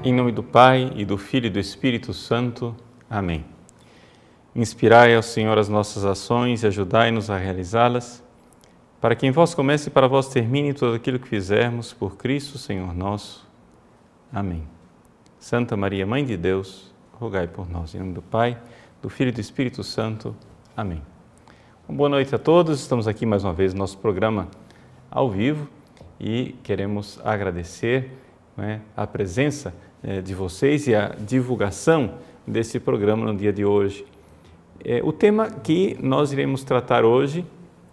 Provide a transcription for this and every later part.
Em nome do Pai, e do Filho e do Espírito Santo. Amém. Inspirai ao Senhor as nossas ações e ajudai-nos a realizá-las, para que em vós comece e para vós termine tudo aquilo que fizermos por Cristo, Senhor nosso. Amém. Santa Maria, Mãe de Deus, rogai por nós. Em nome do Pai, do Filho e do Espírito Santo. Amém. Boa noite a todos. Estamos aqui mais uma vez no nosso programa ao vivo e queremos agradecer a presença de vocês e a divulgação desse programa no dia de hoje. O tema que nós iremos tratar hoje,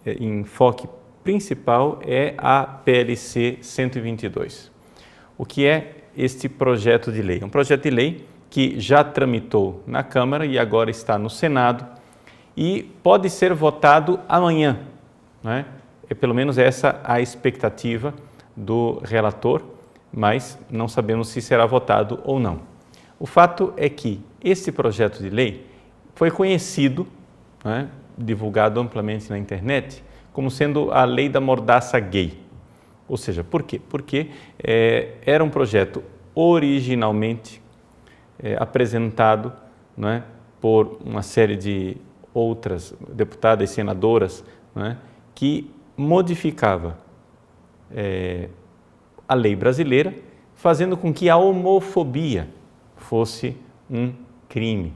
em enfoque principal, é a PLC 122. O que é este projeto de lei? É um projeto de lei que já tramitou na Câmara e agora está no Senado e pode ser votado amanhã, né? Pelo menos essa a expectativa do relator, mas não sabemos se será votado ou não. O fato é que esse projeto de lei foi conhecido, divulgado amplamente na internet, como sendo a lei da mordaça gay. Ou seja, por quê? Porque era um projeto originalmente apresentado por uma série de outras deputadas e senadoras que modificava a lei brasileira, fazendo com que a homofobia fosse um crime.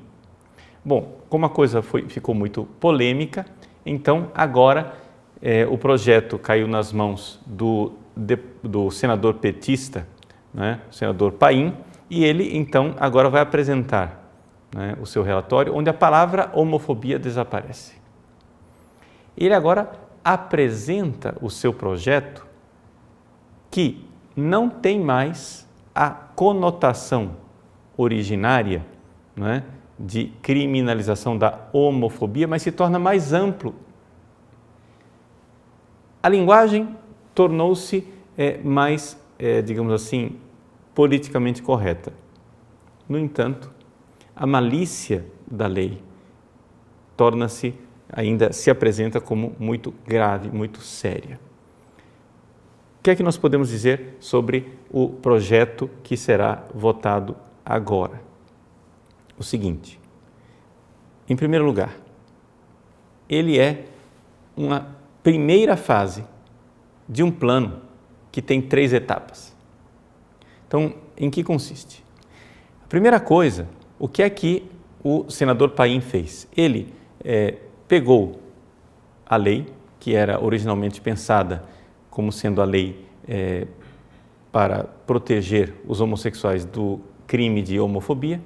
Bom, como a coisa ficou muito polêmica, então agora o projeto caiu nas mãos do senador petista, o senador Paim, e ele então agora vai apresentar o seu relatório, onde a palavra homofobia desaparece. Ele agora apresenta o seu projeto que não tem mais a conotação originária de criminalização da homofobia, mas se torna mais amplo. A linguagem tornou-se mais, digamos assim, politicamente correta. No entanto, a malícia da lei se apresenta como muito grave, muito séria. O que é que nós podemos dizer sobre o projeto que será votado agora? O seguinte: em primeiro lugar, ele é uma primeira fase de um plano que tem 3 etapas. Então, em que consiste? A primeira coisa, o que é que o senador Paim fez? Ele pegou a lei, que era originalmente pensada como sendo a lei para proteger os homossexuais do crime de homofobia,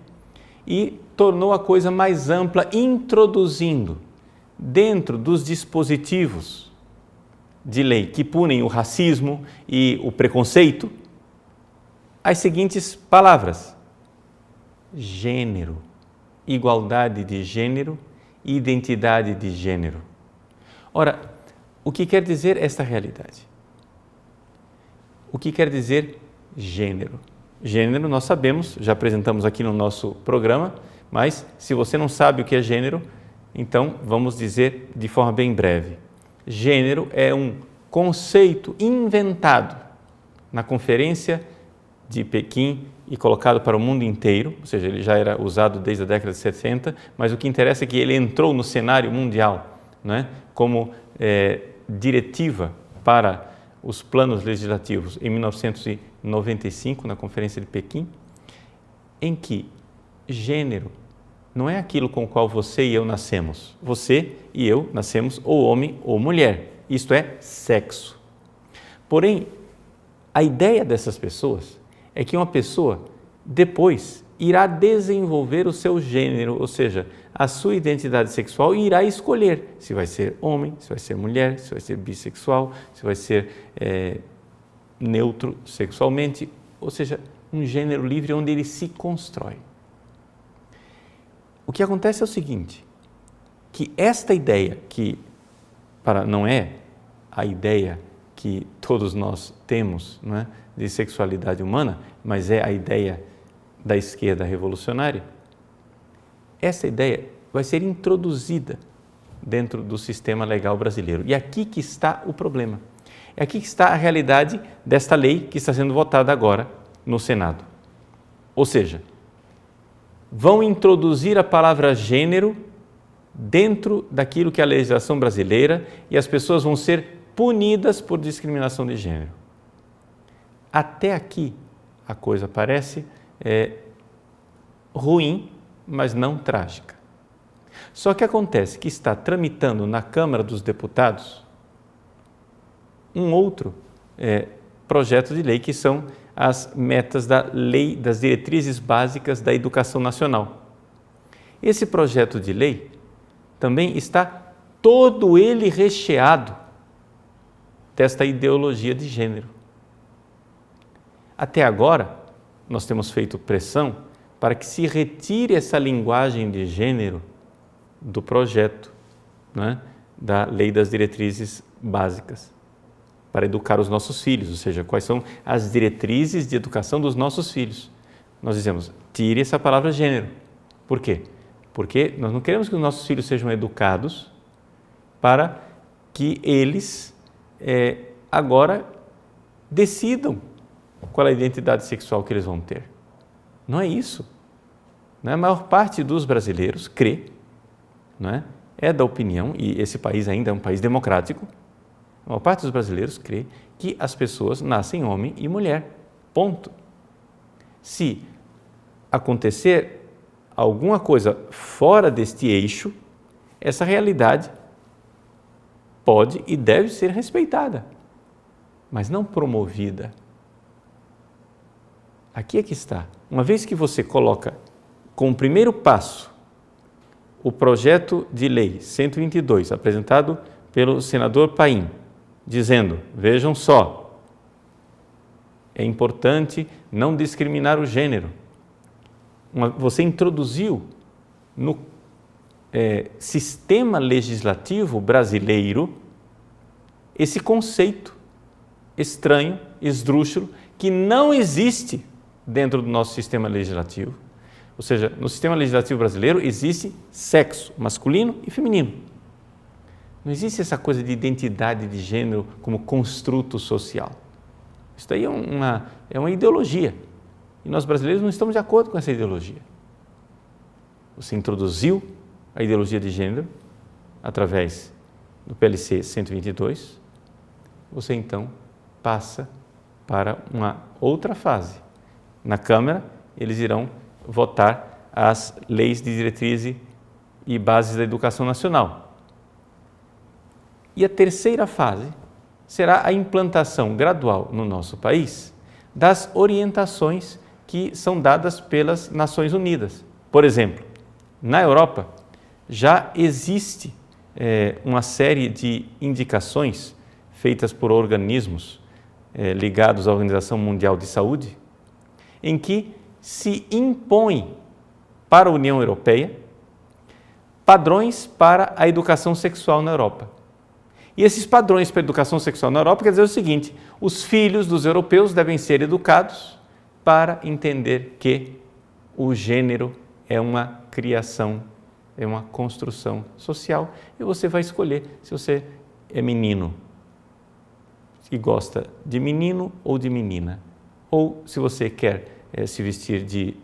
e tornou a coisa mais ampla, introduzindo dentro dos dispositivos de lei que punem o racismo e o preconceito as seguintes palavras: gênero, igualdade de gênero e identidade de gênero. Ora, o que quer dizer esta realidade? O que quer dizer gênero? Gênero, nós sabemos, já apresentamos aqui no nosso programa, mas se você não sabe o que é gênero, então vamos dizer de forma bem breve. Gênero é um conceito inventado na Conferência de Pequim e colocado para o mundo inteiro, ou seja, ele já era usado desde a década de 70, mas o que interessa é que ele entrou no cenário mundial, como diretiva para os planos legislativos em 1995, na Conferência de Pequim, em que gênero não é aquilo com o qual você e eu nascemos. Você e eu nascemos ou homem ou mulher, isto é, sexo. Porém, a ideia dessas pessoas é que uma pessoa depois irá desenvolver o seu gênero, ou seja, a sua identidade sexual, e irá escolher se vai ser homem, se vai ser mulher, se vai ser bissexual, se vai ser neutro sexualmente, ou seja, um gênero livre onde ele se constrói. O que acontece é o seguinte, que esta ideia, que não é a ideia que todos nós temos, de sexualidade humana, mas é a ideia da esquerda revolucionária, essa ideia vai ser introduzida dentro do sistema legal brasileiro. E aqui que está o problema. É aqui que está a realidade desta lei que está sendo votada agora no Senado. Ou seja, vão introduzir a palavra gênero dentro daquilo que é a legislação brasileira e as pessoas vão ser punidas por discriminação de gênero. Até aqui a coisa parece ruim, mas não trágica. Só que acontece que está tramitando na Câmara dos Deputados um outro projeto de lei, que são as metas da Lei das Diretrizes Básicas da Educação Nacional. Esse projeto de lei também está todo ele recheado desta ideologia de gênero. Até agora, nós temos feito pressão para que se retire essa linguagem de gênero do projeto, né, da Lei das Diretrizes Básicas, para educar os nossos filhos, ou seja, quais são as diretrizes de educação dos nossos filhos. Nós dizemos, tire essa palavra gênero. Por quê? Porque nós não queremos que os nossos filhos sejam educados para que eles agora decidam qual é a identidade sexual que eles vão ter. Não é isso. A maior parte dos brasileiros crê, é da opinião, e esse país ainda é um país democrático, a maior parte dos brasileiros crê que as pessoas nascem homem e mulher, ponto. Se acontecer alguma coisa fora deste eixo, essa realidade pode e deve ser respeitada, mas não promovida. Aqui é que está. Uma vez que você coloca como primeiro passo o projeto de lei 122, apresentado pelo senador Paim, dizendo, vejam só, é importante não discriminar o gênero. Você introduziu no sistema legislativo brasileiro esse conceito estranho, esdrúxulo, que não existe dentro do nosso sistema legislativo. Ou seja, no sistema legislativo brasileiro existe sexo masculino e feminino. Não existe essa coisa de identidade de gênero como construto social. Isso daí é uma ideologia. E nós brasileiros não estamos de acordo com essa ideologia. Você introduziu a ideologia de gênero através do PLC 122, você então passa para uma outra fase. Na Câmara, eles irão votar as leis de diretriz e bases da educação nacional. E a terceira fase será a implantação gradual no nosso país das orientações que são dadas pelas Nações Unidas. Por exemplo, na Europa já existe uma série de indicações feitas por organismos ligados à Organização Mundial de Saúde, em que se impõe para a União Europeia padrões para a educação sexual na Europa. E esses padrões para a educação sexual na Europa quer dizer o seguinte: os filhos dos europeus devem ser educados para entender que o gênero é uma criação, é uma construção social, e você vai escolher se você é menino e gosta de menino ou de menina, ou se você quer se vestir de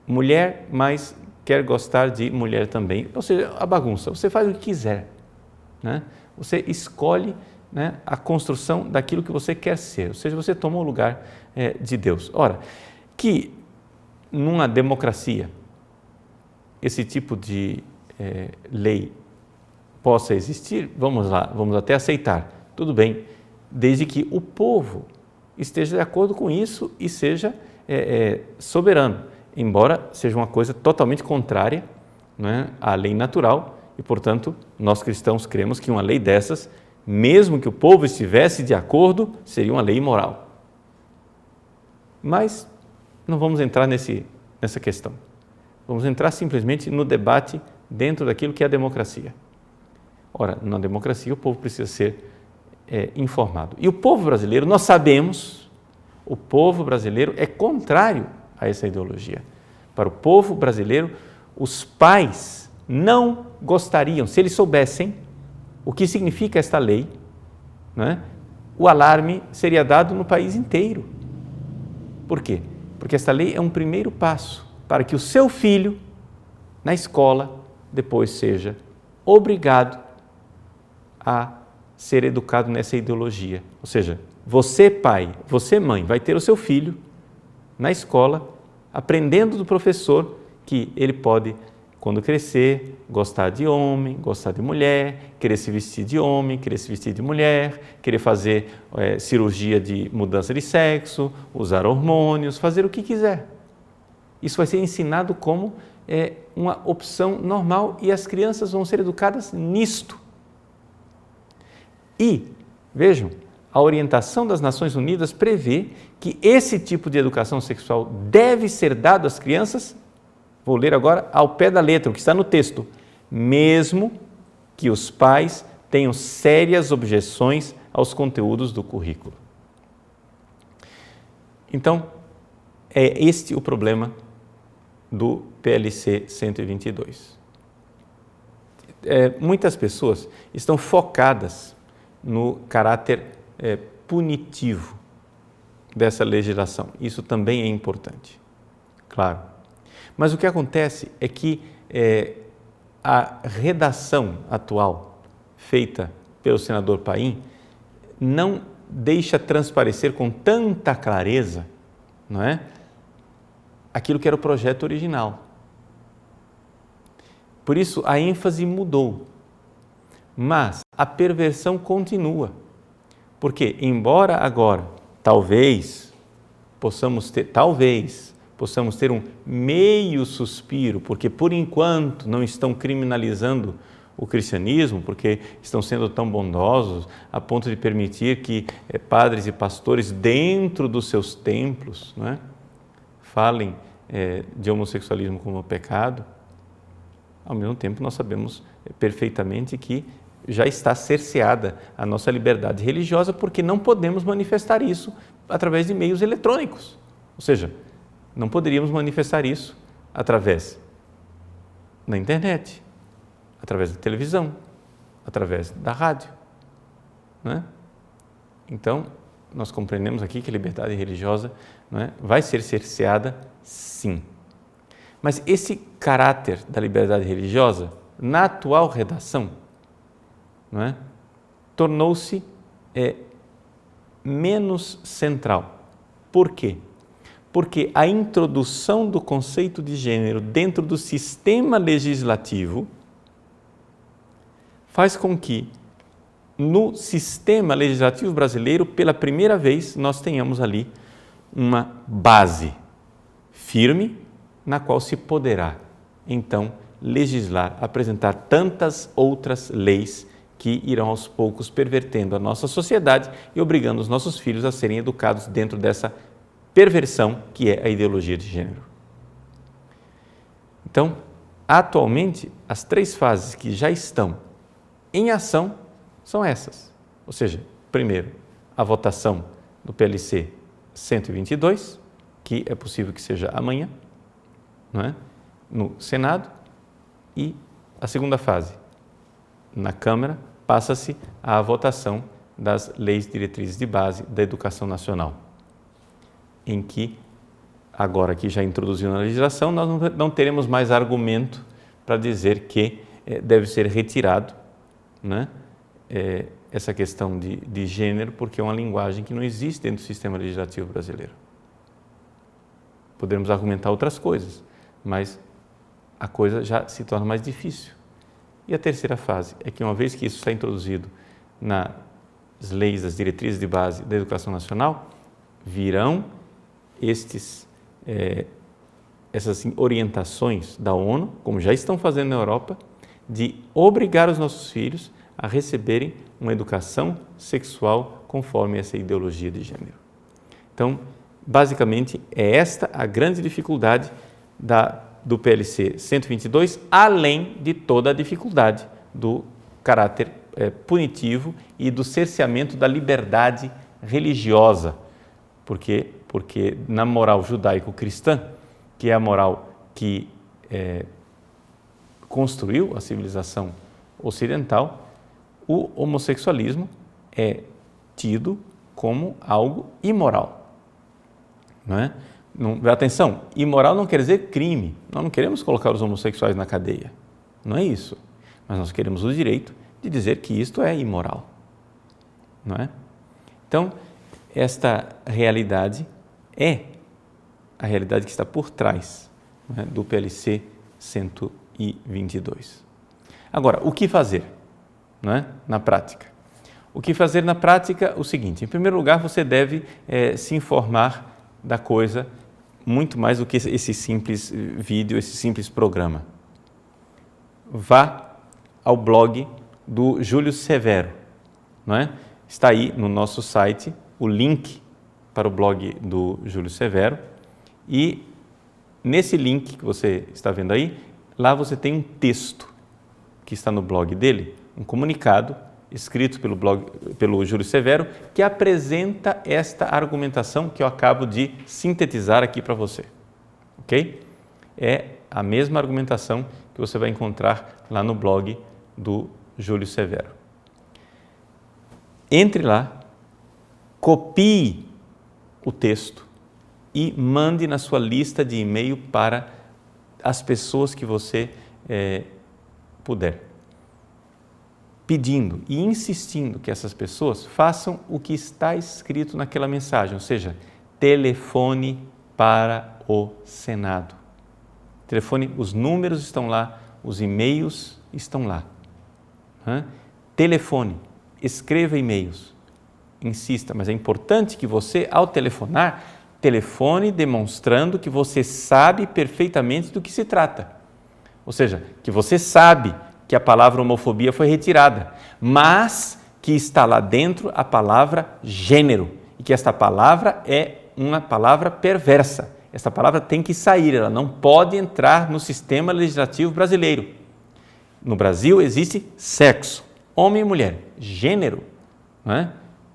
mulher, mas quer gostar de mulher também. Ou seja, a bagunça, você faz o que quiser, Você escolhe a construção daquilo que você quer ser, ou seja, você toma o lugar de Deus. Ora, que numa democracia esse tipo de lei possa existir, vamos lá, vamos até aceitar, tudo bem, desde que o povo esteja de acordo com isso e seja soberano, embora seja uma coisa totalmente contrária à lei natural e, portanto, nós cristãos cremos que uma lei dessas, mesmo que o povo estivesse de acordo, seria uma lei imoral. Mas não vamos entrar nessa questão. Vamos entrar simplesmente no debate dentro daquilo que é a democracia. Ora, na democracia o povo precisa ser informado. E o povo brasileiro, nós sabemos, o povo brasileiro é contrário a essa ideologia. Para o povo brasileiro, os pais não gostariam, se eles soubessem o que significa esta lei, o alarme seria dado no país inteiro. Por quê? Porque esta lei é um primeiro passo para que o seu filho, na escola, depois seja obrigado a ser educado nessa ideologia. Ou seja, você pai, você mãe, vai ter o seu filho na escola, aprendendo do professor que ele pode, quando crescer, gostar de homem, gostar de mulher, querer se vestir de homem, querer se vestir de mulher, querer fazer cirurgia de mudança de sexo, usar hormônios, fazer o que quiser. Isso vai ser ensinado como uma opção normal e as crianças vão ser educadas nisto. E, vejam, a orientação das Nações Unidas prevê que esse tipo de educação sexual deve ser dado às crianças, vou ler agora ao pé da letra, o que está no texto, mesmo que os pais tenham sérias objeções aos conteúdos do currículo. Então, é este o problema do PLC 122. Muitas pessoas estão focadas no caráter punitivo dessa legislação. Isso também é importante, claro. Mas o que acontece é que a redação atual feita pelo senador Paim não deixa transparecer com tanta clareza, não é? Aquilo que era o projeto original. Por isso, a ênfase mudou, mas a perversão continua, porque, embora agora, talvez possamos ter um meio suspiro, porque, por enquanto, não estão criminalizando o cristianismo, porque estão sendo tão bondosos a ponto de permitir que padres e pastores, dentro dos seus templos, não é, falem de homossexualismo como pecado. Ao mesmo tempo, nós sabemos perfeitamente que já está cerceada a nossa liberdade religiosa, porque não podemos manifestar isso através de meios eletrônicos. Ou seja, não poderíamos manifestar isso através da internet, através da televisão, através da rádio, não é? Então, nós compreendemos aqui que a liberdade religiosa, não é, vai ser cerceada, sim. Mas esse caráter da liberdade religiosa, na atual redação, não é, tornou-se menos central. Por quê? Porque a introdução do conceito de gênero dentro do sistema legislativo faz com que, no sistema legislativo brasileiro, pela primeira vez, nós tenhamos ali uma base firme na qual se poderá, então, legislar, apresentar tantas outras leis que irão aos poucos pervertendo a nossa sociedade e obrigando os nossos filhos a serem educados dentro dessa perversão que é a ideologia de gênero. Então, atualmente, as 3 fases que já estão em ação são essas. Ou seja, primeiro, a votação do PLC 122, que é possível que seja amanhã, não é? No Senado, e a segunda fase, na Câmara, passa-se à votação das leis diretrizes de base da educação nacional, em que, agora que já introduziu na legislação, nós não teremos mais argumento para dizer que deve ser retirado, né, essa questão de gênero, porque é uma linguagem que não existe dentro do sistema legislativo brasileiro. Podemos argumentar outras coisas, mas a coisa já se torna mais difícil. E a terceira fase é que, uma vez que isso está introduzido nas leis, das diretrizes de base da educação nacional, virão essas orientações da ONU, como já estão fazendo na Europa, de obrigar os nossos filhos a receberem uma educação sexual conforme essa ideologia de gênero. Então, basicamente, é esta a grande dificuldade do PLC 122, além de toda a dificuldade do caráter punitivo e do cerceamento da liberdade religiosa, porque na moral judaico-cristã, que é a moral que construiu a civilização ocidental, o homossexualismo é tido como algo imoral, não é? Atenção, imoral não quer dizer crime. Nós não queremos colocar os homossexuais na cadeia. Não é isso. Mas nós queremos o direito de dizer que isto é imoral. Não é? Então, esta realidade é a realidade que está por trás, não é, do PLC 122. Agora, o que fazer, não é, na prática? O que fazer na prática? O seguinte: em primeiro lugar, você deve se informar da coisa muito mais do que esse simples vídeo, esse simples programa. Vá ao blog do Júlio Severo, não é? Está aí no nosso site o link para o blog do Júlio Severo e nesse link que você está vendo aí, lá você tem um texto que está no blog dele, um comunicado escrito pelo Júlio Severo, que apresenta esta argumentação que eu acabo de sintetizar aqui para você, ok? É a mesma argumentação que você vai encontrar lá no blog do Júlio Severo. Entre lá, copie o texto e mande na sua lista de e-mail para as pessoas que você puder, pedindo e insistindo que essas pessoas façam o que está escrito naquela mensagem, ou seja, telefone para o Senado. Telefone, os números estão lá, os e-mails estão lá. Telefone, escreva e-mails, insista, mas é importante que você, ao telefonar, telefone demonstrando que você sabe perfeitamente do que se trata. Ou seja, que você sabe que a palavra homofobia foi retirada, mas que está lá dentro a palavra gênero e que esta palavra é uma palavra perversa. Esta palavra tem que sair, ela não pode entrar no sistema legislativo brasileiro. No Brasil existe sexo, homem e mulher. Gênero, não é?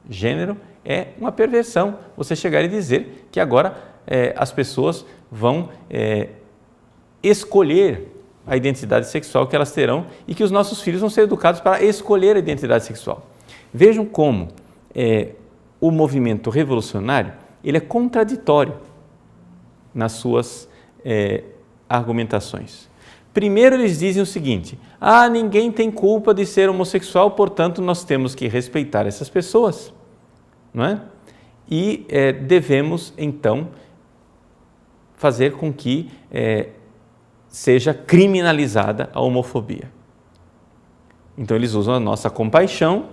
Gênero é uma perversão. Você chegar e dizer que agora as pessoas vão escolher a identidade sexual que elas terão e que os nossos filhos vão ser educados para escolher a identidade sexual. Vejam como o movimento revolucionário ele é contraditório nas suas argumentações. Primeiro eles dizem o seguinte: ninguém tem culpa de ser homossexual, portanto nós temos que respeitar essas pessoas, não é? E devemos então fazer com que seja criminalizada a homofobia. Então eles usam a nossa compaixão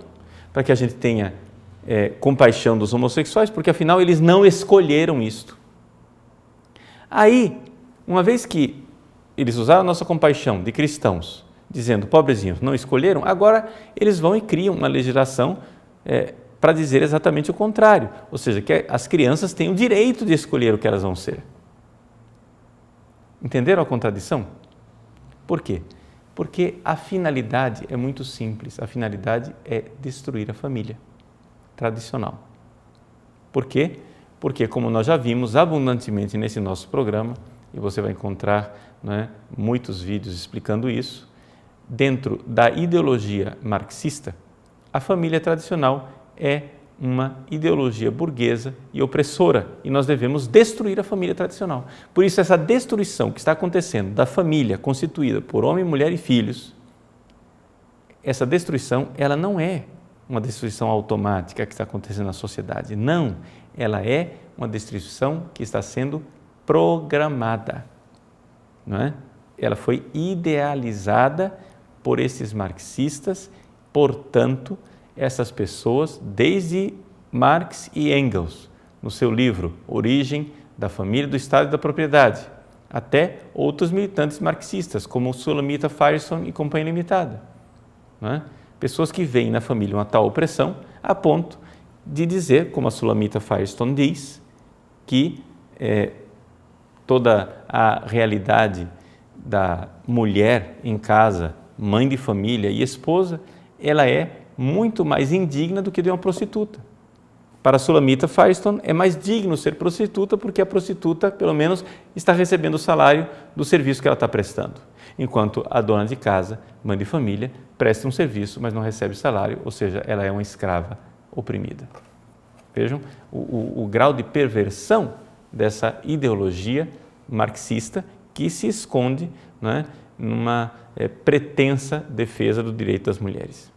para que a gente tenha compaixão dos homossexuais, porque afinal eles não escolheram isto. Aí, uma vez que eles usaram a nossa compaixão de cristãos, dizendo, pobrezinhos, não escolheram, agora eles vão e criam uma legislação para dizer exatamente o contrário, ou seja, que as crianças têm o direito de escolher o que elas vão ser. Entenderam a contradição? Por quê? Porque a finalidade é muito simples, a finalidade é destruir a família tradicional. Por quê? Porque, como nós já vimos abundantemente nesse nosso programa, e você vai encontrar muitos vídeos explicando isso, dentro da ideologia marxista, a família tradicional é uma ideologia burguesa e opressora, e nós devemos destruir a família tradicional. Por isso, essa destruição que está acontecendo da família constituída por homem, mulher e filhos, essa destruição, ela não é uma destruição automática que está acontecendo na sociedade. Não, ela é uma destruição que está sendo programada, não é? Ela foi idealizada por esses marxistas, portanto, essas pessoas, desde Marx e Engels, no seu livro Origem da Família, do Estado e da Propriedade, até outros militantes marxistas, como Sulamita Firestone e Companhia Limitada, não é? Pessoas que veem na família uma tal opressão a ponto de dizer, como a Sulamita Firestone diz, que toda a realidade da mulher em casa, mãe de família e esposa, ela é muito mais indigna do que de uma prostituta. Para a Sulamita Firestone, é mais digno ser prostituta porque a prostituta, pelo menos, está recebendo o salário do serviço que ela está prestando. Enquanto a dona de casa, mãe de família, presta um serviço, mas não recebe salário, ou seja, ela é uma escrava oprimida. Vejam o grau de perversão dessa ideologia marxista que se esconde, né, numa pretensa defesa do direito das mulheres.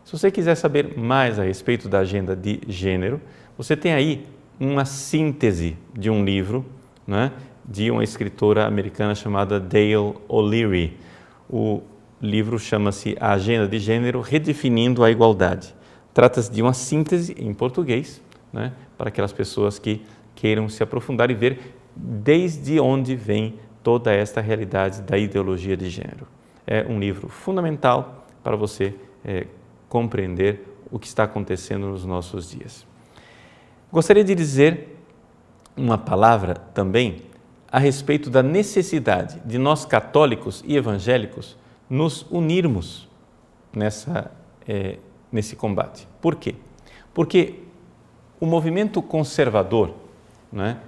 Se você quiser saber mais a respeito da agenda de gênero, você tem aí uma síntese de um livro, né, de uma escritora americana chamada Dale O'Leary. O livro chama-se A Agenda de Gênero, Redefinindo a Igualdade. Trata-se de uma síntese em português, né, para aquelas pessoas que queiram se aprofundar e ver desde onde vem toda esta realidade da ideologia de gênero. É um livro fundamental para você compreender o que está acontecendo nos nossos dias. Gostaria de dizer uma palavra também a respeito da necessidade de nós católicos e evangélicos nos unirmos nesse combate. Por quê? Porque o movimento conservador, né,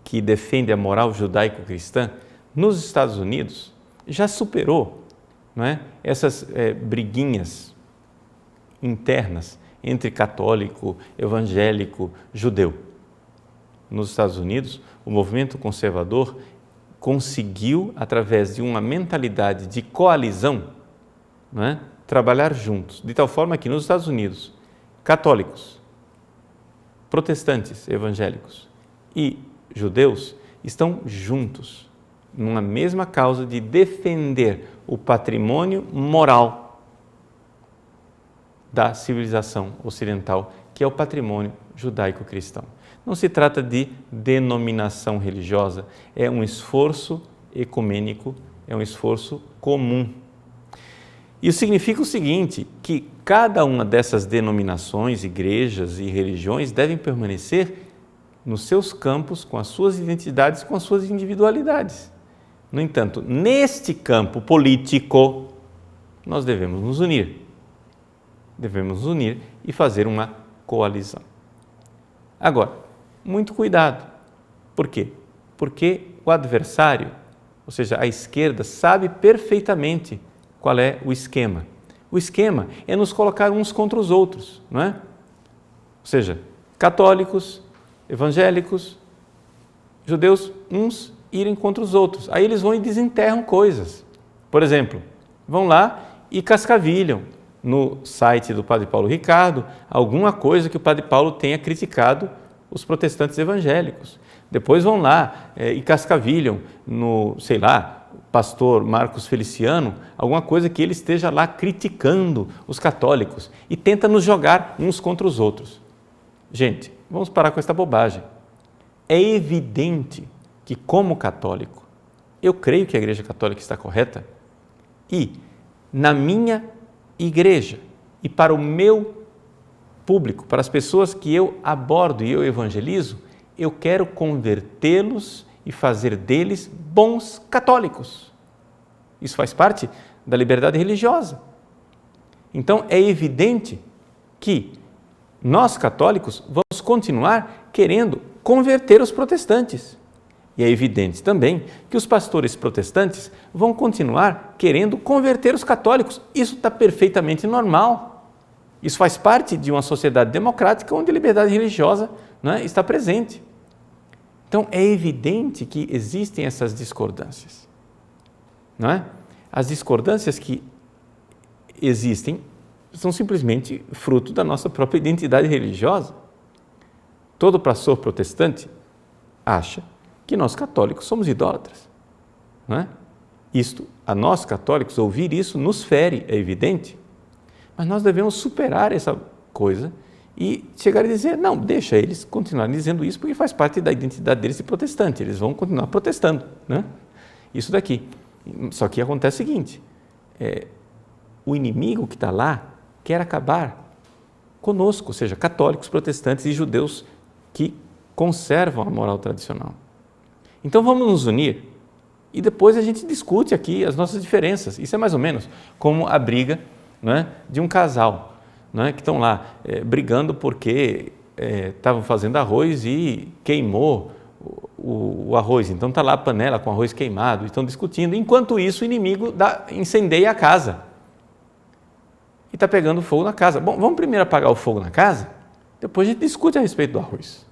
que defende a moral judaico-cristã, nos Estados Unidos já superou, né, essas briguinhas internas entre católico, evangélico, judeu. Nos Estados Unidos, o movimento conservador conseguiu, através de uma mentalidade de coalizão, né, trabalhar juntos, de tal forma que nos Estados Unidos, católicos, protestantes, evangélicos e judeus estão juntos numa mesma causa de defender o patrimônio moral da civilização ocidental, que é o patrimônio judaico-cristão. Não se trata de denominação religiosa, é um esforço ecumênico, é um esforço comum. Isso significa o seguinte, que cada uma dessas denominações, igrejas e religiões devem permanecer nos seus campos, com as suas identidades, com as suas individualidades. No entanto, neste campo político, nós devemos nos unir. Devemos nos unir e fazer uma coalizão. Agora, muito cuidado. Por quê? Porque o adversário, ou seja, a esquerda, sabe perfeitamente qual é o esquema. O esquema é nos colocar uns contra os outros, não é? Ou seja, católicos, evangélicos, judeus, uns irem contra os outros. Aí eles vão e desenterram coisas. Por exemplo, vão lá e cascavilham no site do Padre Paulo Ricardo alguma coisa que o Padre Paulo tenha criticado os protestantes evangélicos. Depois vão lá e cascavilham no, sei lá, pastor Marcos Feliciano, alguma coisa que ele esteja lá criticando os católicos e tenta nos jogar uns contra os outros. Gente, vamos parar com esta bobagem. É evidente que, como católico, eu creio que a Igreja Católica está correta e, na minha igreja e para o meu público, para as pessoas que eu abordo e eu evangelizo, eu quero convertê-los e fazer deles bons católicos. Isso faz parte da liberdade religiosa. Então, é evidente que nós católicos vamos continuar querendo converter os protestantes. E é evidente também que os pastores protestantes vão continuar querendo converter os católicos. Isso está perfeitamente normal. Isso faz parte de uma sociedade democrática onde a liberdade religiosa, né, está presente. Então, é evidente que existem essas discordâncias. Não é? As discordâncias que existem são simplesmente fruto da nossa própria identidade religiosa. Todo pastor protestante acha que nós católicos somos idólatras. Não é? Isto, a nós católicos, ouvir isso nos fere, é evidente, mas nós devemos superar essa coisa e chegar a dizer, não, deixa eles continuarem dizendo isso porque faz parte da identidade deles de protestante, eles vão continuar protestando. Né? Isso daqui. Só que acontece o seguinte, o inimigo que está lá quer acabar conosco, ou seja, católicos, protestantes e judeus que conservam a moral tradicional. Então vamos nos unir e depois a gente discute aqui as nossas diferenças. Isso é mais ou menos como a briga, né, de um casal, né, que estão lá brigando porque estavam fazendo arroz e queimou o arroz. Então está lá a panela com arroz queimado e estão discutindo. Enquanto isso, o inimigo incendeia a casa e está pegando fogo na casa. Bom, vamos primeiro apagar o fogo na casa, depois a gente discute a respeito do arroz.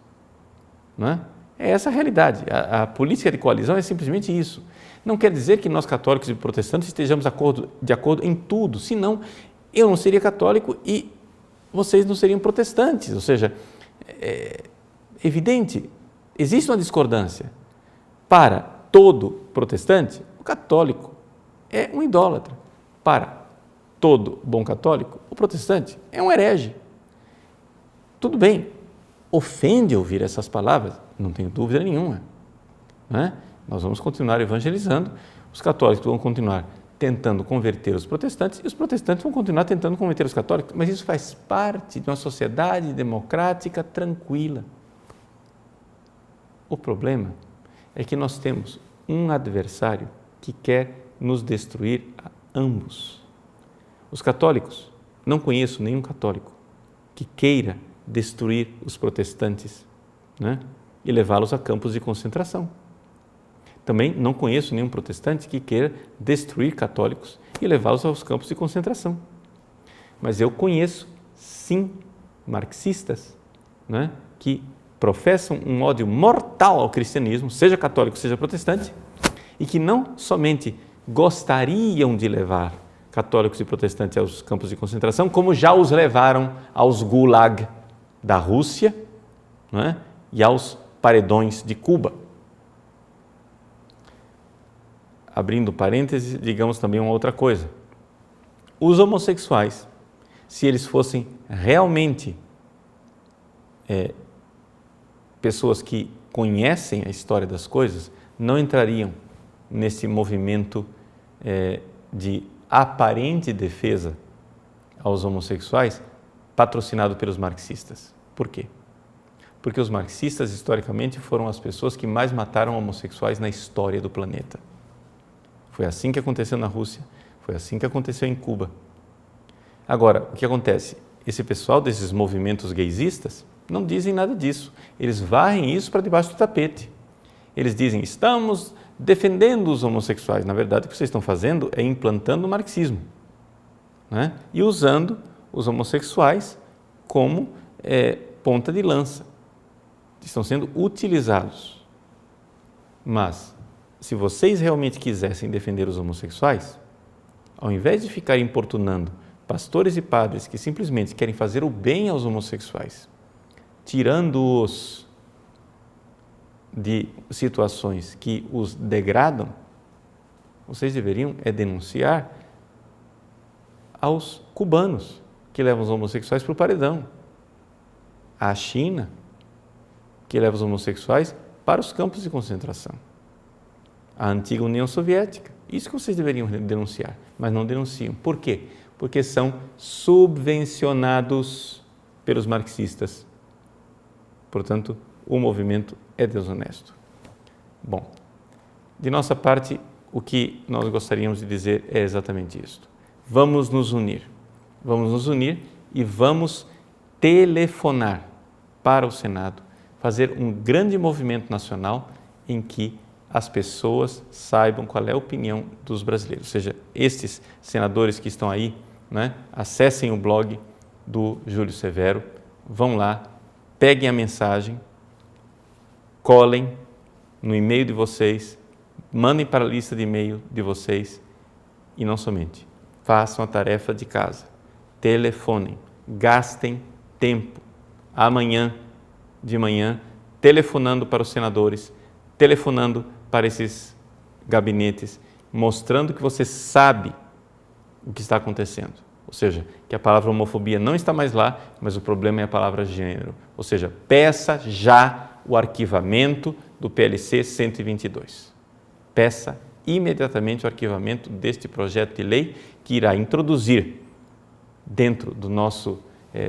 Não é? É essa a realidade. A política de coalizão é simplesmente isso. Não quer dizer que nós católicos e protestantes estejamos de acordo em tudo, senão eu não seria católico e vocês não seriam protestantes. Ou seja, é evidente, existe uma discordância. Para todo protestante, o católico é um idólatra. Para todo bom católico, o protestante é um herege. Tudo bem, ofende ouvir essas palavras, não tenho dúvida nenhuma. Não é? Nós vamos continuar evangelizando, os católicos vão continuar tentando converter os protestantes e os protestantes vão continuar tentando converter os católicos, mas isso faz parte de uma sociedade democrática tranquila. O problema é que nós temos um adversário que quer nos destruir a ambos. Os católicos, não conheço nenhum católico que queira destruir os protestantes, né, e levá-los a campos de concentração. Também não conheço nenhum protestante que queira destruir católicos e levá-los aos campos de concentração. Mas eu conheço, sim, marxistas, né, que professam um ódio mortal ao cristianismo, seja católico, seja protestante, e que não somente gostariam de levar católicos e protestantes aos campos de concentração, como já os levaram aos gulag da Rússia, não é? E aos paredões de Cuba. Abrindo parênteses, digamos também uma outra coisa. Os homossexuais, se eles fossem realmente pessoas que conhecem a história das coisas, não entrariam nesse movimento de aparente defesa aos homossexuais, patrocinado pelos marxistas. Por quê? Porque os marxistas, historicamente, foram as pessoas que mais mataram homossexuais na história do planeta. Foi assim que aconteceu na Rússia, foi assim que aconteceu em Cuba. Agora, o que acontece? Esse pessoal desses movimentos gaysistas não dizem nada disso. Eles varrem isso para debaixo do tapete. Eles dizem, estamos defendendo os homossexuais. Na verdade, o que vocês estão fazendo é implantando o marxismo, né? E usando os homossexuais como ponta de lança. Estão sendo utilizados. Mas, se vocês realmente quisessem defender os homossexuais, ao invés de ficar importunando pastores e padres que simplesmente querem fazer o bem aos homossexuais, tirando-os de situações que os degradam, vocês deveriam denunciar aos cubanos que levam os homossexuais para o paredão, à China, que leva os homossexuais para os campos de concentração, a antiga União Soviética. Isso que vocês deveriam denunciar, mas não denunciam. Por quê? Porque são subvencionados pelos marxistas. Portanto, o movimento é desonesto. Bom, de nossa parte, o que nós gostaríamos de dizer é exatamente isto. Vamos nos unir e vamos telefonar para o Senado, fazer um grande movimento nacional em que as pessoas saibam qual é a opinião dos brasileiros. Ou seja, estes senadores que estão aí, né, acessem o blog do Júlio Severo, vão lá, peguem a mensagem, colhem no e-mail de vocês, mandem para a lista de e-mail de vocês e não somente, façam a tarefa de casa, telefonem, gastem tempo, amanhã de manhã, telefonando para os senadores, telefonando para esses gabinetes, mostrando que você sabe o que está acontecendo. Ou seja, que a palavra homofobia não está mais lá, mas o problema é a palavra gênero. Ou seja, peça já o arquivamento do PLC 122. Peça imediatamente o arquivamento deste projeto de lei que irá introduzir dentro do nosso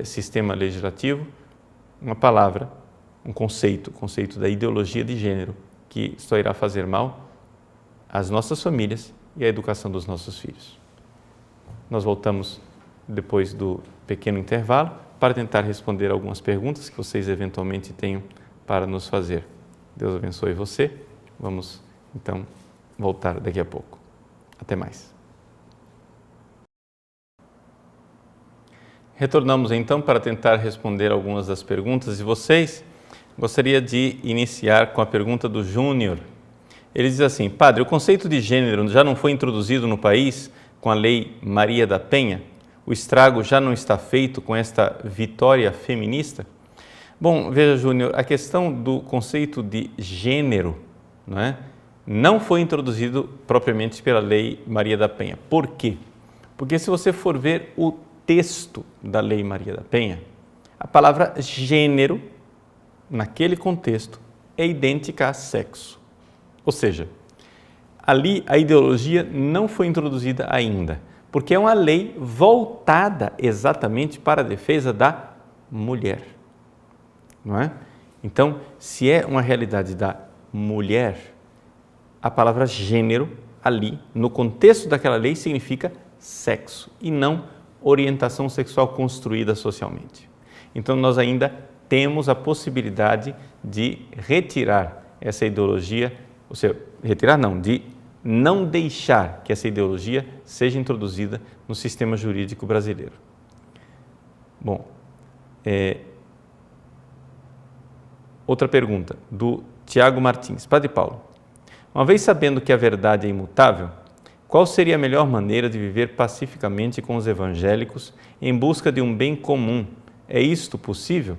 sistema legislativo uma palavra, um conceito, o conceito da ideologia de gênero, que só irá fazer mal às nossas famílias e à educação dos nossos filhos. Nós voltamos depois do pequeno intervalo para tentar responder algumas perguntas que vocês eventualmente tenham para nos fazer. Deus abençoe você. Vamos, então, voltar daqui a pouco. Até mais. Retornamos, então, para tentar responder algumas das perguntas de vocês. Gostaria de iniciar com a pergunta do Júnior. Ele diz assim: Padre, o conceito de gênero já não foi introduzido no país com a Lei Maria da Penha? O estrago já não está feito com esta vitória feminista? Bom, veja, Júnior, a questão do conceito de gênero, não foi introduzido propriamente pela Lei Maria da Penha. Por quê? Porque se você for ver o texto da Lei Maria da Penha, a palavra gênero, naquele contexto, é idêntica a sexo. Ou seja, ali a ideologia não foi introduzida ainda, porque é uma lei voltada exatamente para a defesa da mulher. Não é? Então, se é uma realidade da mulher, a palavra gênero ali, no contexto daquela lei, significa sexo e não orientação sexual construída socialmente. Então, nós ainda temos a possibilidade de retirar essa ideologia, ou seja, de não deixar que essa ideologia seja introduzida no sistema jurídico brasileiro. Bom, outra pergunta, do Tiago Martins. Padre Paulo, uma vez sabendo que a verdade é imutável, qual seria a melhor maneira de viver pacificamente com os evangélicos em busca de um bem comum? É isto possível?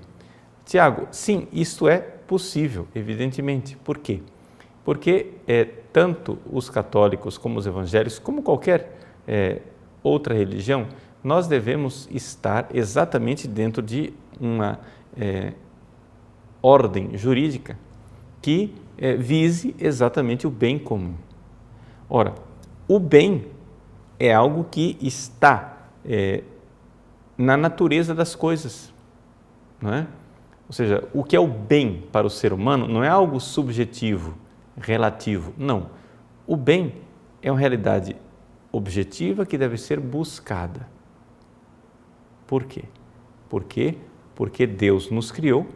Tiago, sim, isto é possível, evidentemente. Por quê? Porque tanto os católicos como os evangélicos, como qualquer outra religião, nós devemos estar exatamente dentro de uma ordem jurídica que vise exatamente o bem comum. Ora, o bem é algo que está na natureza das coisas, não é? Ou seja, o que é o bem para o ser humano não é algo subjetivo, relativo, não. O bem é uma realidade objetiva que deve ser buscada. Por quê? Porque Deus nos criou,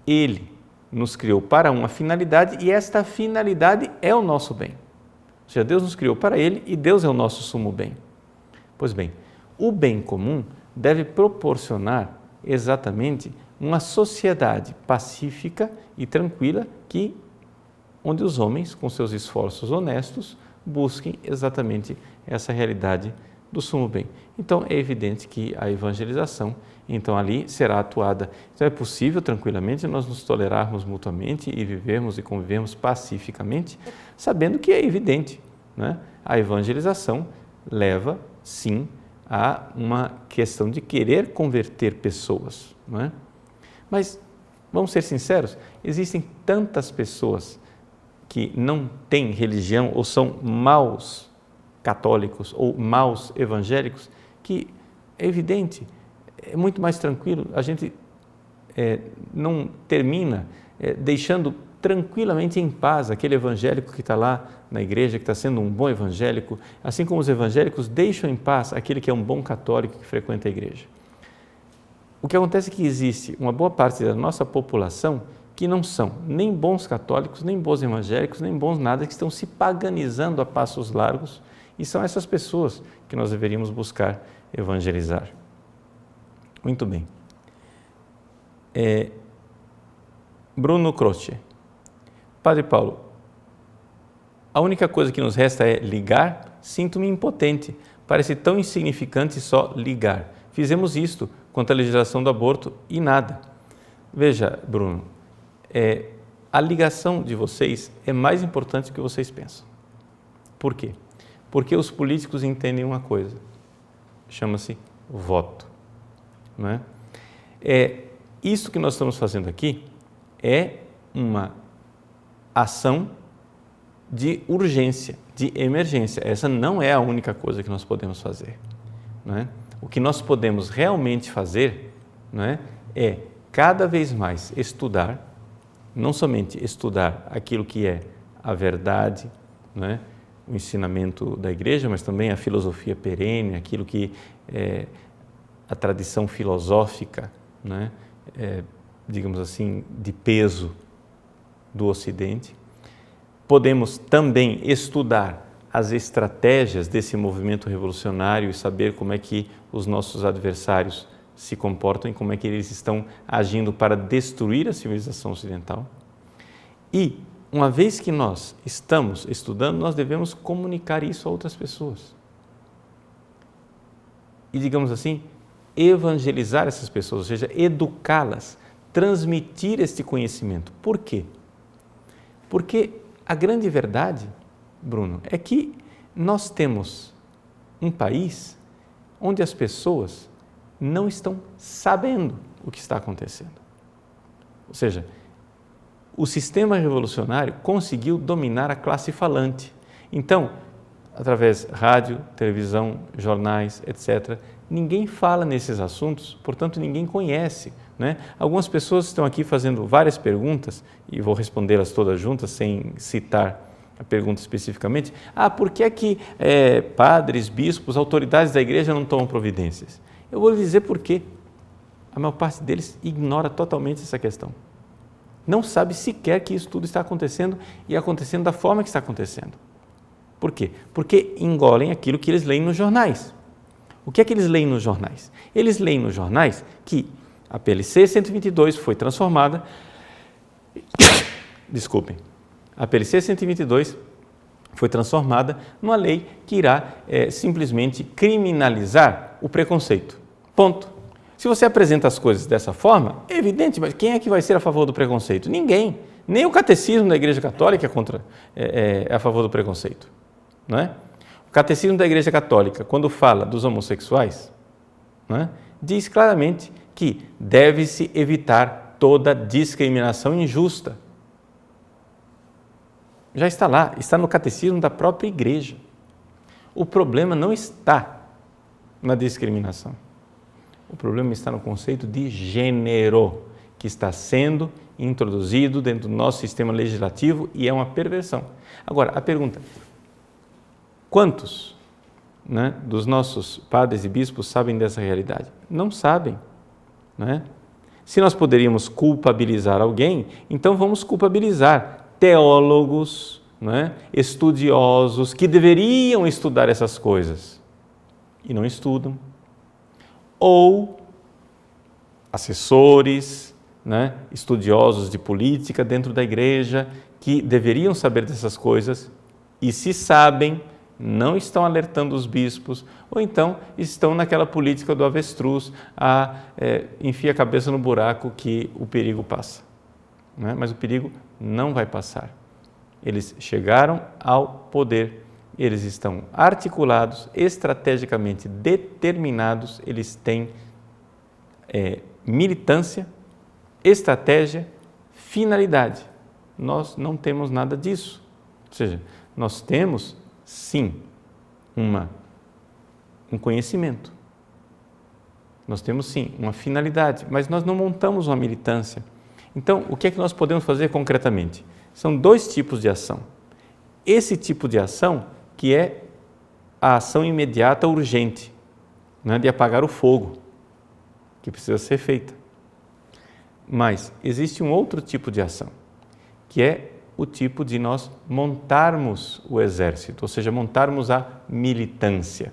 Ele nos criou para uma finalidade e esta finalidade é o nosso bem. Ou seja, Deus nos criou para Ele e Deus é o nosso sumo bem. Pois bem, o bem comum deve proporcionar exatamente uma sociedade pacífica e tranquila onde os homens, com seus esforços honestos, busquem exatamente essa realidade do sumo bem. Então, é evidente que a evangelização, então, ali será atuada. Então, é possível, tranquilamente, nós nos tolerarmos mutuamente e vivermos e convivermos pacificamente, sabendo que é evidente, a evangelização leva, sim, a uma questão de querer converter pessoas, Mas, vamos ser sinceros, existem tantas pessoas que não têm religião ou são maus católicos ou maus evangélicos, que é evidente, é muito mais tranquilo, a gente não termina deixando tranquilamente em paz aquele evangélico que está lá na igreja, que está sendo um bom evangélico, assim como os evangélicos deixam em paz aquele que é um bom católico que frequenta a igreja. O que acontece é que existe uma boa parte da nossa população que não são nem bons católicos, nem bons evangélicos, nem bons nada, que estão se paganizando a passos largos, e são essas pessoas que nós deveríamos buscar evangelizar. Muito bem. Bruno Croce. Padre Paulo, a única coisa que nos resta é ligar? Sinto-me impotente. Parece tão insignificante só ligar. Fizemos isto quanto à legislação do aborto e nada. Veja, Bruno, a ligação de vocês é mais importante do que vocês pensam. Por quê? Porque os políticos entendem uma coisa, chama-se voto. Não é? Isso que nós estamos fazendo aqui é uma ação de urgência, de emergência. Essa não é a única coisa que nós podemos fazer. Não é? O que nós podemos realmente fazer, não é cada vez mais estudar, não somente estudar aquilo que é a verdade, não é? O ensinamento da igreja, mas também a filosofia perene, aquilo que é a tradição filosófica, não é? Digamos assim, de peso do Ocidente. Podemos também estudar as estratégias desse movimento revolucionário e saber como é que os nossos adversários se comportam e como é que eles estão agindo para destruir a civilização ocidental. E, uma vez que nós estamos estudando, nós devemos comunicar isso a outras pessoas. E, digamos assim, evangelizar essas pessoas, ou seja, educá-las, transmitir este conhecimento. Por quê? Porque a grande verdade, Bruno, é que nós temos um país onde as pessoas não estão sabendo o que está acontecendo. Ou seja, o sistema revolucionário conseguiu dominar a classe falante. Então, através de rádio, televisão, jornais, etc., ninguém fala nesses assuntos, portanto, ninguém conhece, né? Algumas pessoas estão aqui fazendo várias perguntas, e vou respondê-las todas juntas, sem citar a pergunta especificamente. Por que é que padres, bispos, autoridades da igreja não tomam providências? Eu vou lhe dizer por quê. A maior parte deles ignora totalmente essa questão. Não sabe sequer que isso tudo está acontecendo e acontecendo da forma que está acontecendo. Por quê? Porque engolem aquilo que eles leem nos jornais. O que é que eles leem nos jornais? Eles leem nos jornais que a PLC 122 foi transformada... Desculpem. A PLC 122 foi transformada numa lei que irá simplesmente criminalizar o preconceito. Ponto. Se você apresenta as coisas dessa forma, é evidente, mas quem é que vai ser a favor do preconceito? Ninguém. Nem o catecismo da Igreja Católica é a favor do preconceito. Não é? O catecismo da Igreja Católica, quando fala dos homossexuais, não é? Diz claramente que deve-se evitar toda discriminação injusta. Já está lá, está no catecismo da própria igreja. O problema não está na discriminação. O problema está no conceito de gênero, que está sendo introduzido dentro do nosso sistema legislativo e é uma perversão. Agora, a pergunta, quantos, né, dos nossos padres e bispos sabem dessa realidade? Não sabem, né? Se nós poderíamos culpabilizar alguém, então vamos culpabilizar teólogos, né, estudiosos que deveriam estudar essas coisas e não estudam, ou assessores, né, estudiosos de política dentro da igreja que deveriam saber dessas coisas e, se sabem, não estão alertando os bispos, ou então estão naquela política do avestruz, enfia a cabeça no buraco que o perigo passa. Né? Mas o perigo não vai passar. Eles chegaram ao poder, eles estão articulados, estrategicamente determinados, eles têm militância, estratégia, finalidade. Nós não temos nada disso. Ou seja, nós temos, sim, um conhecimento. Nós temos, sim, uma finalidade, mas nós não montamos uma militância. Então, o que é que nós podemos fazer concretamente? São dois tipos de ação. Esse tipo de ação, que é a ação imediata urgente, né, de apagar o fogo, que precisa ser feita. Mas existe um outro tipo de ação, que é o tipo de nós montarmos o exército, ou seja, montarmos a militância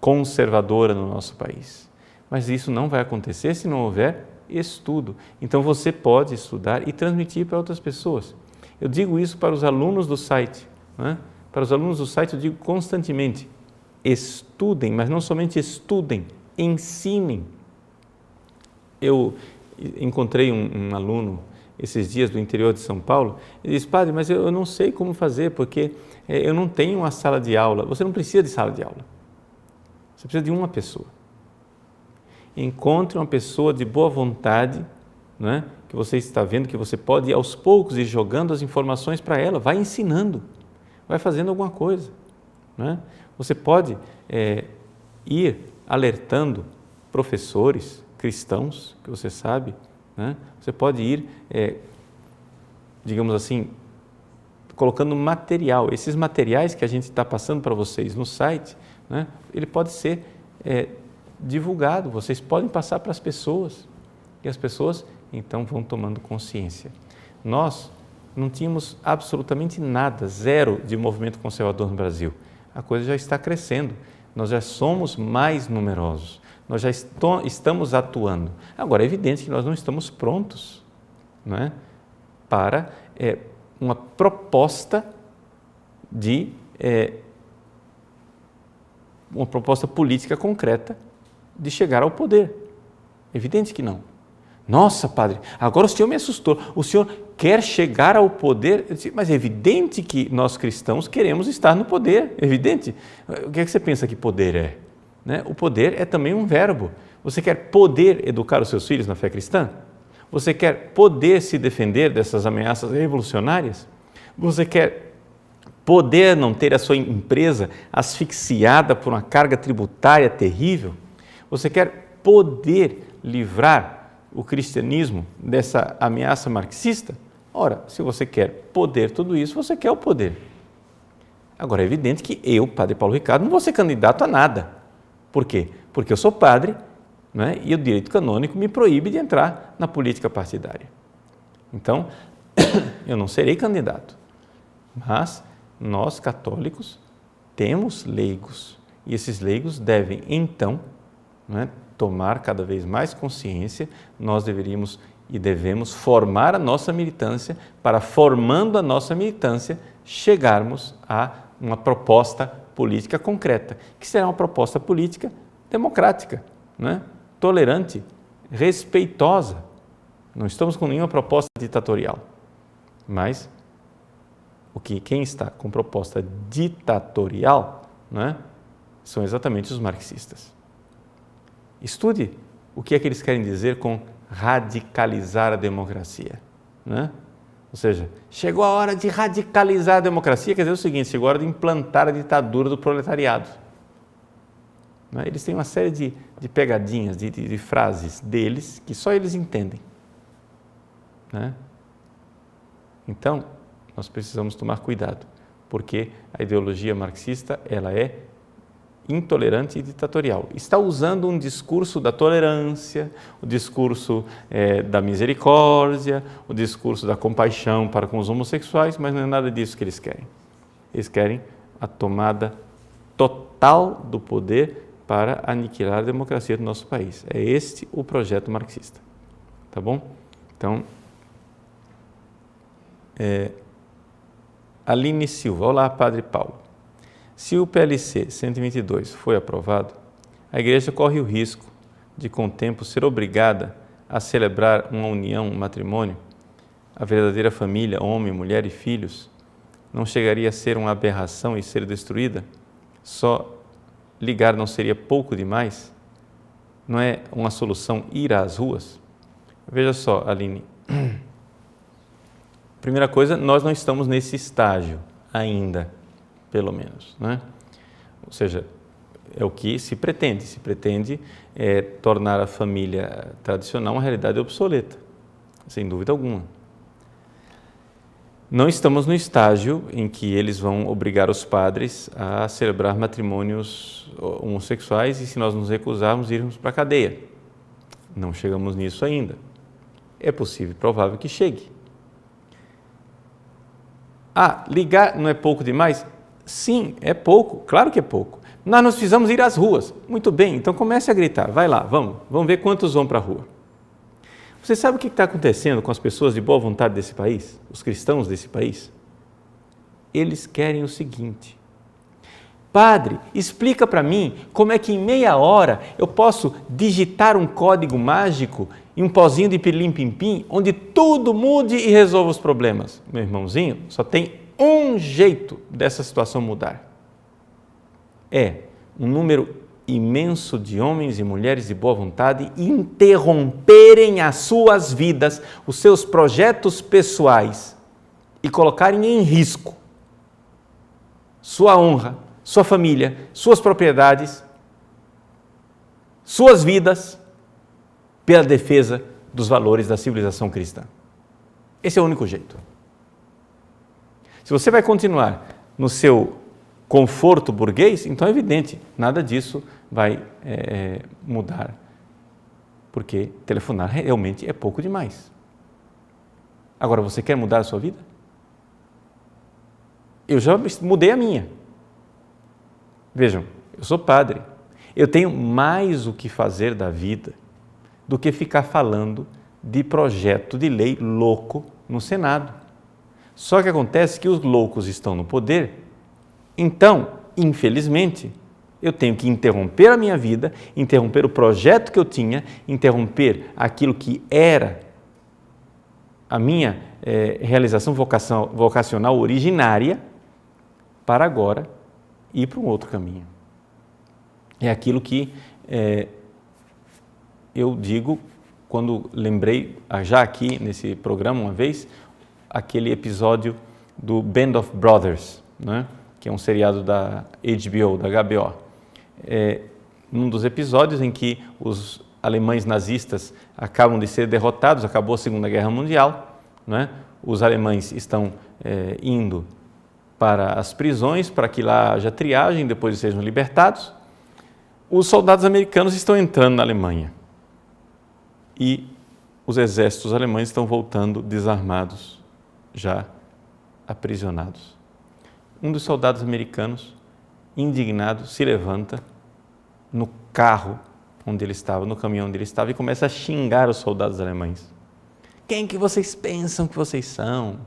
conservadora no nosso país. Mas isso não vai acontecer se não houver estudo. Então você pode estudar e transmitir para outras pessoas. Eu digo isso para os alunos do site, né? Para os alunos do site eu digo constantemente, estudem, mas não somente estudem, ensinem. Eu encontrei um aluno esses dias do interior de São Paulo, ele disse, padre, mas eu não sei como fazer, porque eu não tenho uma sala de aula. Você não precisa de sala de aula, você precisa de uma pessoa. Encontre uma pessoa de boa vontade, né, que você está vendo que você pode aos poucos ir jogando as informações para ela, vai ensinando, vai fazendo alguma coisa. Né? Você pode ir alertando professores cristãos, que você sabe, né? Você pode ir, digamos assim, colocando material, esses materiais que a gente está passando para vocês no site, né, ele pode ser divulgado, vocês podem passar para as pessoas e as pessoas então vão tomando consciência. Nós não tínhamos absolutamente nada, zero de movimento conservador no Brasil. A coisa já está crescendo. nós já somos mais numerosos, nós já estamos atuando. Agora, é evidente que nós não estamos prontos, não é, para uma proposta uma proposta política concreta de chegar ao poder. É evidente que não. Nossa, padre, agora o senhor me assustou. O senhor quer chegar ao poder? Mas é evidente que nós cristãos queremos estar no poder. É evidente. O que é que você pensa que poder é? Né? O poder é também um verbo. Você quer poder educar os seus filhos na fé cristã? Você quer poder se defender dessas ameaças revolucionárias? Você quer poder não ter a sua empresa asfixiada por uma carga tributária terrível? Você quer poder livrar o cristianismo dessa ameaça marxista? Ora, se você quer poder tudo isso, você quer o poder. Agora, é evidente que eu, Padre Paulo Ricardo, não vou ser candidato a nada. Por quê? Porque eu sou padre, né, e o direito canônico me proíbe de entrar na política partidária. Então, eu não serei candidato. Mas nós, católicos, temos leigos. E esses leigos devem, então, né, tomar cada vez mais consciência. Nós deveríamos e devemos formar a nossa militância para, formando a nossa militância, chegarmos a uma proposta política concreta, que será uma proposta política democrática, né? Tolerante, respeitosa. Não estamos com nenhuma proposta ditatorial, mas quem está com proposta ditatorial, né, são exatamente os marxistas. Estude o que é que eles querem dizer com radicalizar a democracia, né? Ou seja, chegou a hora de radicalizar a democracia, quer dizer o seguinte, chegou a hora de implantar a ditadura do proletariado. Né? Eles têm uma série de pegadinhas, de frases deles, que só eles entendem. Né? Então, nós precisamos tomar cuidado, porque a ideologia marxista, ela é intolerante e ditatorial. Está usando um discurso da tolerância, o discurso da misericórdia, o discurso da compaixão para com os homossexuais, mas não é nada disso que eles querem. Eles querem a tomada total do poder para aniquilar a democracia do nosso país. É este o projeto marxista. Tá bom? Então, Aline Silva. Olá, Padre Paulo. Se o PLC 122 foi aprovado, a Igreja corre o risco de, com o tempo, ser obrigada a celebrar uma união, um matrimônio, a verdadeira família, homem, mulher e filhos, não chegaria a ser uma aberração e ser destruída? Só ligar não seria pouco demais? Não é uma solução ir às ruas? Veja só, Aline. Primeira coisa, nós não estamos nesse estágio ainda, pelo menos, né? Ou seja, é o que se pretende tornar a família tradicional uma realidade obsoleta, sem dúvida alguma. Não estamos no estágio em que eles vão obrigar os padres a celebrar matrimônios homossexuais e, se nós nos recusarmos, irmos para a cadeia. Não chegamos nisso ainda. É possível e provável que chegue. Ligar não é pouco demais? Sim, é pouco, claro que é pouco. Nós precisamos ir às ruas. Muito bem, então comece a gritar, vai lá, vamos ver quantos vão para a rua. Você sabe o que está acontecendo com as pessoas de boa vontade desse país, os cristãos desse país? Eles querem o seguinte: Padre, explica para mim como é que em meia hora eu posso digitar um código mágico e um pozinho de pirlim-pim-pim, onde tudo mude e resolva os problemas. Meu irmãozinho, só tem um jeito dessa situação mudar. É um número imenso de homens e mulheres de boa vontade interromperem as suas vidas, os seus projetos pessoais e colocarem em risco sua honra, sua família, suas propriedades, suas vidas, pela defesa dos valores da civilização cristã. Esse é o único jeito. Se você vai continuar no seu conforto burguês, então é evidente, nada disso vai mudar, porque telefonar realmente é pouco demais. Agora, você quer mudar a sua vida? Eu já mudei a minha. Vejam, eu sou padre, eu tenho mais o que fazer da vida do que ficar falando de projeto de lei louco no Senado. Só que acontece que os loucos estão no poder, então, infelizmente, eu tenho que interromper a minha vida, interromper o projeto que eu tinha, interromper aquilo que era a minha realização vocacional originária, para agora ir para um outro caminho. É aquilo que eu digo quando lembrei, já aqui nesse programa uma vez, aquele episódio do Band of Brothers, né? Que é um seriado da HBO, da HBO. Num dos episódios em que os alemães nazistas acabam de ser derrotados, acabou a Segunda Guerra Mundial, né? Os alemães estão indo para as prisões, para que lá haja triagem, depois sejam libertados. Os soldados americanos estão entrando na Alemanha e os exércitos alemães estão voltando desarmados, já aprisionados. Um dos soldados americanos, indignado, se levanta no carro onde ele estava, no caminhão onde ele estava, e começa a xingar os soldados alemães. Quem que vocês pensam que vocês são?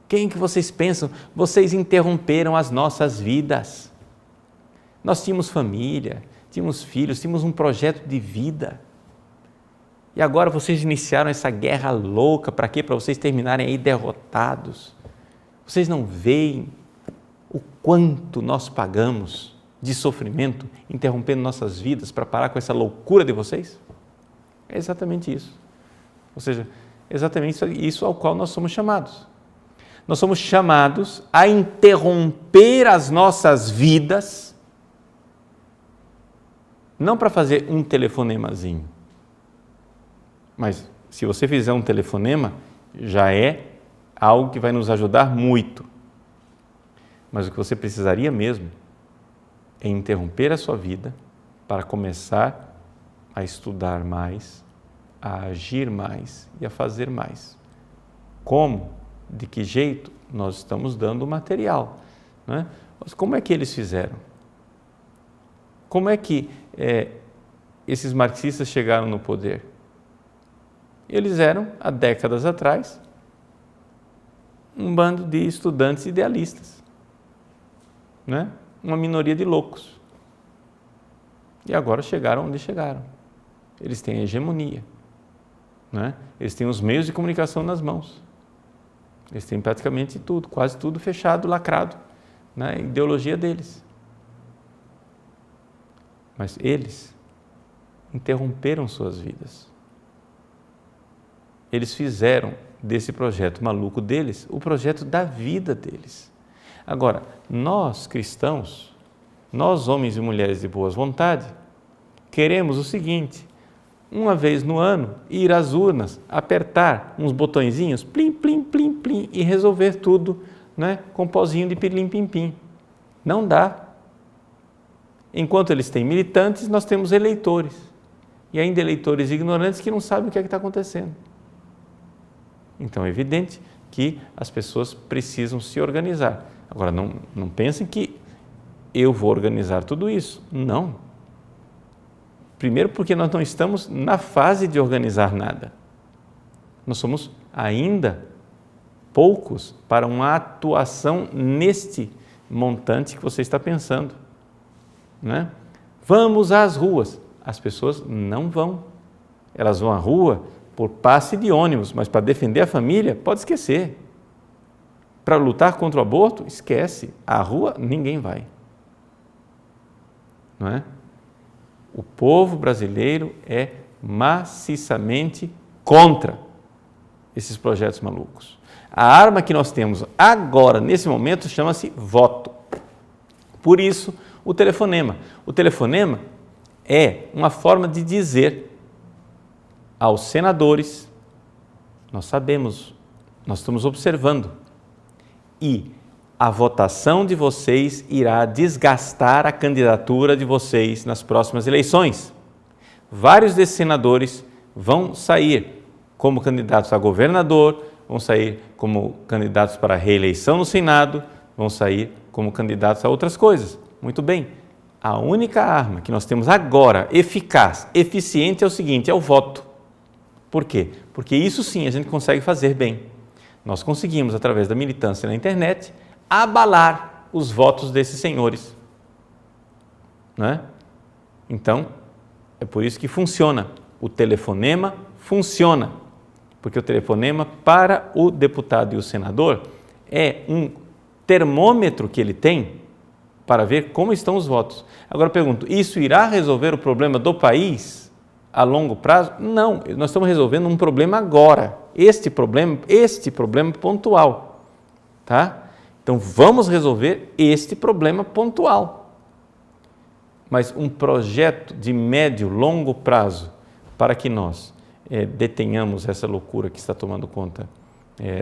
Quem que vocês pensam? Vocês interromperam as nossas vidas. Nós tínhamos família, tínhamos filhos, tínhamos um projeto de vida. E agora vocês iniciaram essa guerra louca, para quê? Para vocês terminarem aí derrotados. Vocês não veem o quanto nós pagamos de sofrimento, interrompendo nossas vidas para parar com essa loucura de vocês? É exatamente isso. Ou seja, exatamente isso ao qual nós somos chamados. Nós somos chamados a interromper as nossas vidas, não para fazer um telefonemazinho, mas se você fizer um telefonema, já é algo que vai nos ajudar muito. Mas o que você precisaria mesmo é interromper a sua vida para começar a estudar mais, a agir mais e a fazer mais. Como? De que jeito? Nós estamos dando o material, não é? Mas como é que eles fizeram? Como é que esses marxistas chegaram no poder? Eles eram, há décadas atrás, um bando de estudantes idealistas, não é? Uma minoria de loucos. E agora chegaram onde chegaram. Eles têm a hegemonia, não é? Eles têm os meios de comunicação nas mãos. Eles têm praticamente tudo, quase tudo fechado, lacrado, na ideologia deles. Mas eles interromperam suas vidas. Eles fizeram desse projeto maluco deles o projeto da vida deles. Agora, nós cristãos, nós homens e mulheres de boa vontade, queremos o seguinte: uma vez no ano, ir às urnas, apertar uns botõezinhos, plim, plim, plim, plim, e resolver tudo, né, com pozinho de pilim-pim-pim. Não dá. Enquanto eles têm militantes, nós temos eleitores. E ainda eleitores ignorantes que não sabem o que é que está acontecendo. Então, é evidente que as pessoas precisam se organizar. Agora, não pensem que eu vou organizar tudo isso. Não. Primeiro porque nós não estamos na fase de organizar nada. Nós somos ainda poucos para uma atuação neste montante que você está pensando, né? Vamos às ruas. As pessoas não vão. Elas vão à rua por passe de ônibus, mas para defender a família, pode esquecer. Para lutar contra o aborto, esquece. À rua, ninguém vai. Não é? O povo brasileiro é maciçamente contra esses projetos malucos. A arma que nós temos agora, nesse momento, chama-se voto. Por isso, o telefonema. O telefonema é uma forma de dizer aos senadores: nós sabemos, nós estamos observando, e a votação de vocês irá desgastar a candidatura de vocês nas próximas eleições. Vários desses senadores vão sair como candidatos a governador, vão sair como candidatos para a reeleição no Senado, vão sair como candidatos a outras coisas. Muito bem, a única arma que nós temos agora, eficaz, eficiente, é o seguinte, é o voto. Por quê? Porque isso sim a gente consegue fazer bem. Nós conseguimos, através da militância na internet, abalar os votos desses senhores. Não é? Então, é por isso que funciona. O telefonema funciona. Porque o telefonema, para o deputado e o senador, é um termômetro que ele tem para ver como estão os votos. Agora eu pergunto, isso irá resolver o problema do país a longo prazo? Não, nós estamos resolvendo um problema agora, este problema pontual, tá? Então vamos resolver este problema pontual. Mas um projeto de médio, longo prazo para que nós detenhamos essa loucura que está tomando conta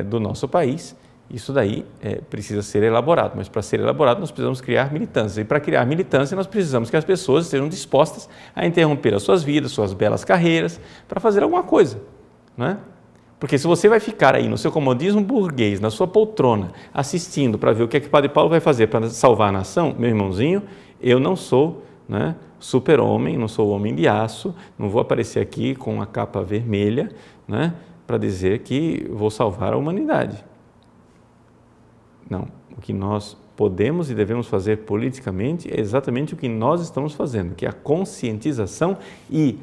do nosso país, isso daí precisa ser elaborado, mas para ser elaborado nós precisamos criar militância, e para criar militância nós precisamos que as pessoas estejam dispostas a interromper as suas vidas, suas belas carreiras, para fazer alguma coisa, não é? Porque se você vai ficar aí no seu comodismo burguês, na sua poltrona, assistindo para ver o que é que o Padre Paulo vai fazer para salvar a nação, meu irmãozinho, eu não sou, né, super-homem, não sou homem de aço, não vou aparecer aqui com uma capa vermelha, né, para dizer que vou salvar a humanidade. Não, o que nós podemos e devemos fazer politicamente é exatamente o que nós estamos fazendo, que é a conscientização e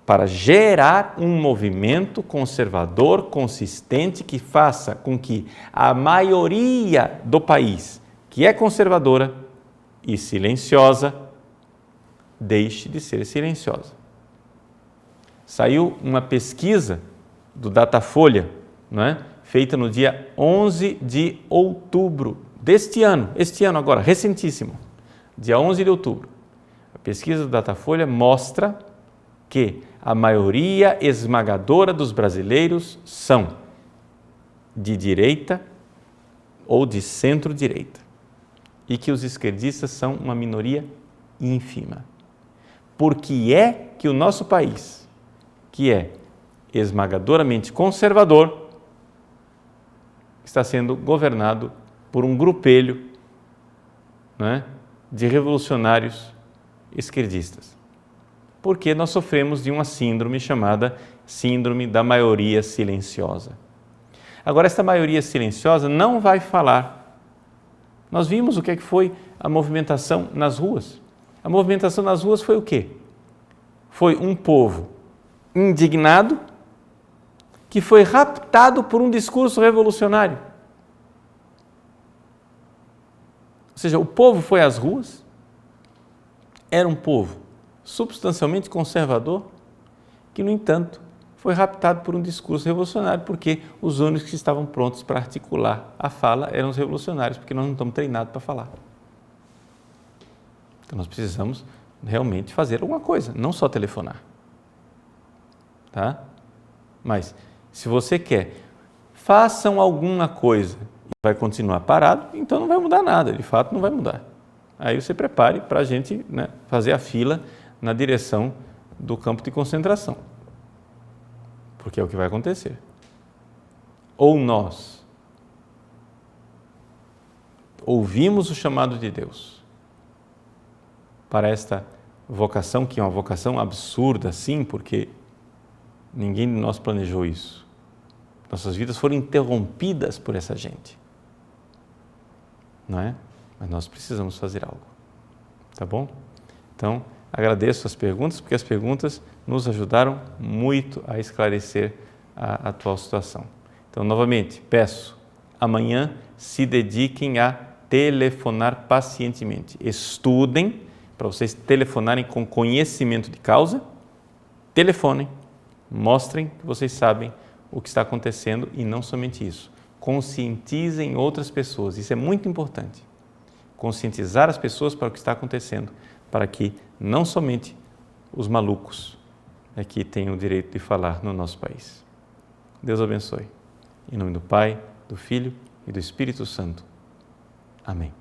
para gerar um movimento conservador, consistente, que faça com que a maioria do país, que é conservadora e silenciosa, deixe de ser silenciosa. Saiu uma pesquisa do Datafolha, não é? Feita no dia 11 de outubro deste ano, este ano agora, recentíssimo, dia 11 de outubro. A pesquisa do Datafolha mostra que a maioria esmagadora dos brasileiros são de direita ou de centro-direita e que os esquerdistas são uma minoria ínfima. Por que é que o nosso país, que é esmagadoramente conservador, está sendo governado por um grupelho, não é, de revolucionários esquerdistas? Porque nós sofremos de uma síndrome chamada síndrome da maioria silenciosa. Agora, esta maioria silenciosa não vai falar. Nós vimos o que foi a movimentação nas ruas. A movimentação nas ruas foi o quê? Foi um povo indignado que foi raptado por um discurso revolucionário. Ou seja, o povo foi às ruas, era um povo substancialmente conservador, que, no entanto, foi raptado por um discurso revolucionário, porque os únicos que estavam prontos para articular a fala eram os revolucionários, porque nós não estamos treinados para falar. Então, nós precisamos realmente fazer alguma coisa, não só telefonar. Tá? Mas, se você quer, façam alguma coisa e vai continuar parado, então não vai mudar nada, de fato não vai mudar. Aí você prepare para a gente, né, fazer a fila na direção do campo de concentração, porque é o que vai acontecer. Ou nós ouvimos o chamado de Deus para esta vocação, que é uma vocação absurda, sim, porque ninguém de nós planejou isso. Nossas vidas foram interrompidas por essa gente. Não é? Mas nós precisamos fazer algo. Tá bom? Então, agradeço as perguntas, porque as perguntas nos ajudaram muito a esclarecer a atual situação. Então, novamente, peço, amanhã se dediquem a telefonar pacientemente. Estudem, para vocês telefonarem com conhecimento de causa, telefonem, mostrem que vocês sabem o que está acontecendo e não somente isso. Conscientizem outras pessoas, isso é muito importante. Conscientizar as pessoas para o que está acontecendo, para que não somente os malucos que tenham o direito de falar no nosso país. Deus abençoe. Em nome do Pai, do Filho e do Espírito Santo. Amém.